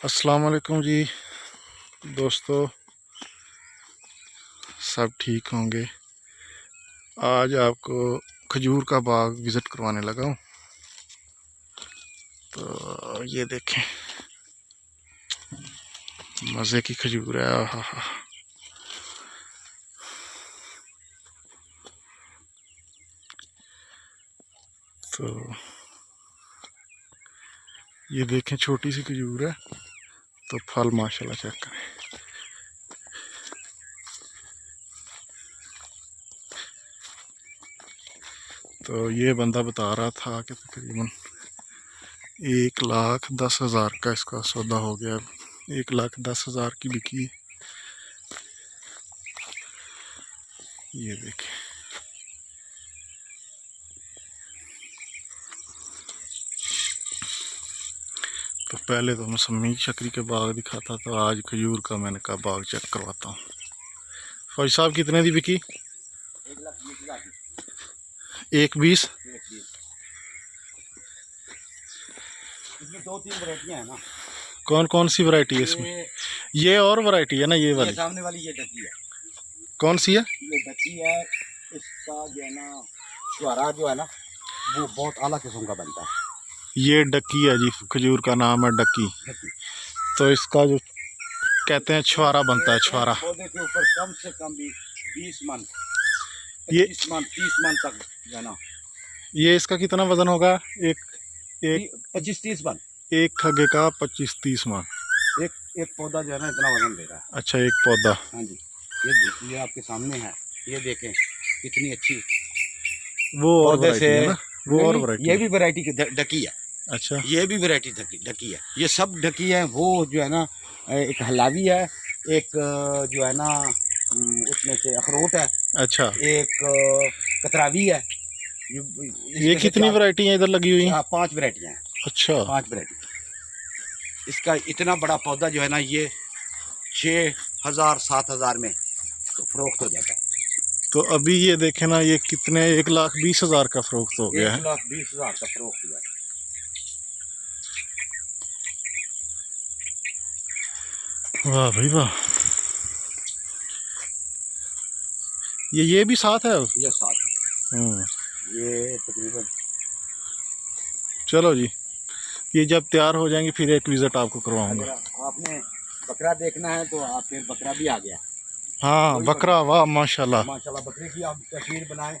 अस्सलाम वालेकुम जी दोस्तों, सब ठीक होंगे। आज आपको खजूर का बाग विज़िट करवाने लगा हूँ। तो ये देखें, मज़े की खजूर है। आहा, तो ये देखें, छोटी सी खजूर है तो फल माशाल्लाह चेक करें। तो ये बंदा बता रहा था कि तकरीबन 1,10,000 का इसका सौदा हो गया। 1,10,000 की बिकी। ये देखें, तो पहले तो मौसमी शक्री के बाग दिखाता था, आज खजूर का मैंने कहा बाग चेक करवाता हूँ। फौज साहब कितने दी बिकी? 1,20,000। इसमें 2-3 वैरायटियां हैं ना। कौन कौन सी वैरायटी है इसमें? ये और वैरायटी है ना, ये वाली? सामने वाली ये डकी है। कौन सी है? ये डकी है। इसका जो है ना छुआरा जो है ना वो बहुत आला किस्म का बनता है। ये डकी है जी, खजूर का नाम है डकी। तो इसका जो कहते हैं छुआरा बनता है, छुआरा। पौधे के ऊपर कम से कम भी 20 मन, ये 25 मन, 30 मन तक जो है ना। ये इसका कितना वजन होगा? एक 25-30 मन। एक खगे का 25-30 मन। एक पौधा जो है ना इतना वजन दे रहा है। अच्छा, एक पौधा। हाँ जी, ये आपके सामने है। ये देखें कितनी अच्छी वो और पौधे से है ना, वो और वैरायटी। ये भी वैरायटी की डकी है। अच्छा, ये भी वैरायटी डकी है। ये सब डकी है। वो जो है ना एक हलावी है, एक जो है ना उसमें से अखरोट है। अच्छा, एक कतरावी है। ये कितनी वैरायटी है इधर लगी हुई? 5 वैरायटियाँ हैं। अच्छा, 5 वैरायटी। इसका इतना बड़ा पौधा जो है ना ये 6,000-7,000 में तो फरोख्त हो जाता है। तो अभी ये देखे ना, ये कितने 1,20,000 का फरोख्त हो गया है। 1,20,000 का फरोख्त हुआ है। वाह भाई वाह। ये भी साथ है? ये साथ। ये तकरीबन। चलो जी, ये जब तैयार हो जाएंगे फिर एक विजिट आपको करवाऊंगा। आपने बकरा देखना है तो आप फिर बकरा भी आ गया। हाँ, बकरा, वाह माशाल्लाह माशाल्लाह। बकरे की आप तस्वीर बनाएं।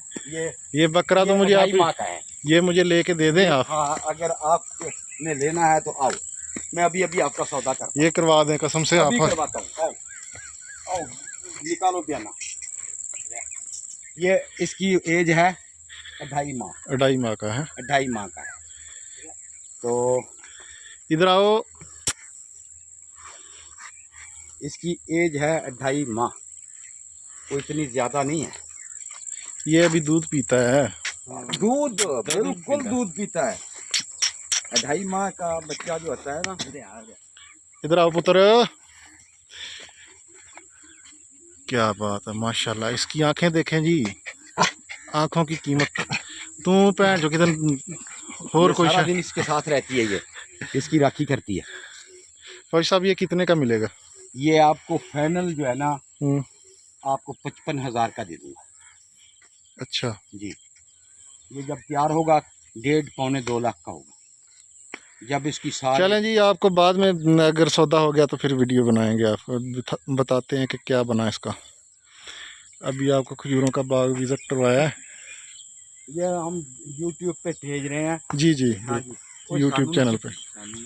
ये बकरा तो मुझे आप माँ का है। ये मुझे लेके दे दें आप। हाँ, अगर आपने लेना है तो आओ, मैं अभी आपका सौदा करता हूँ। ये करवा दें कसम से। आप करवाता हूँ। आओ आओ, निकालो पियाना। ये इसकी एज है 2.5 माह। 2.5 माह का है? 2.5 माह का है। तो इधर आओ। इसकी एज है 2.5 माह, वो इतनी ज्यादा नहीं है। ये अभी दूध पीता है? दूध बिल्कुल दूध पीता है। 2.5 माह का बच्चा जो होता है ना। इधर आओ पुत्र। क्या बात है माशाल्लाह। इसकी आंखें देखें जी, आंखों की कीमत। तू भैन जो किधर और कोई सारा दिन इसके साथ रहती है। ये इसकी राखी करती है। फौज साहब ये कितने का मिलेगा? ये आपको फाइनल जो है ना आपको 55,000 का दे दूंगा। अच्छा जी, ये जब तैयार होगा 1.5-2 लाख का होगा। जब इसकी चलें जी, आपको बाद में अगर सौदा हो गया तो फिर वीडियो बनाएंगे, आपको बताते हैं कि क्या बना इसका। अभी आपको खजूरों का बाग विजिट करवाया है। ये हम YouTube पे भेज रहे हैं। जी जी, हाँ जी, YouTube चैनल पे।